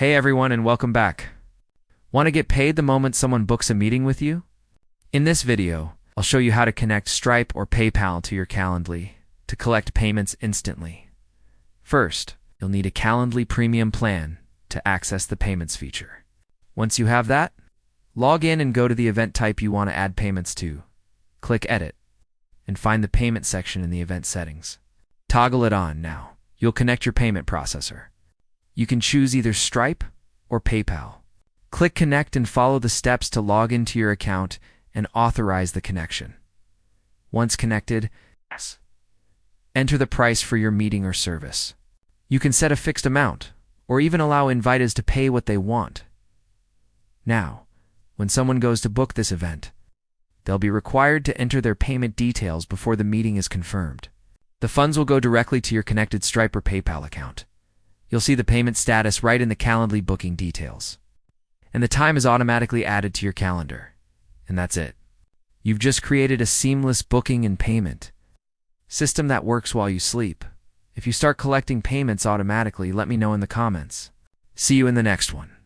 Hey everyone and welcome back. Want to get paid the moment someone books a meeting with you? In this video, I'll show you how to connect Stripe or PayPal to your Calendly to collect payments instantly. First, you'll need a Calendly premium plan to access the payments feature. Once you have that, log in and go to the event type you want to add payments to. Click Edit and find the payment section in the event settings. Toggle it on now. You'll connect your payment processor. You can choose either Stripe or PayPal. Click Connect and follow the steps to log into your account and authorize the connection. Once connected, enter the price for your meeting or service. You can set a fixed amount or even allow invitees to pay what they want. Now, when someone goes to book this event, they'll be required to enter their payment details before the meeting is confirmed. The funds will go directly to your connected Stripe or PayPal account. You'll see the payment status right in the Calendly booking details. And the time is automatically added to your calendar. And that's it. You've just created a seamless booking and payment system that works while you sleep. If you start collecting payments automatically, let me know in the comments. See you in the next one.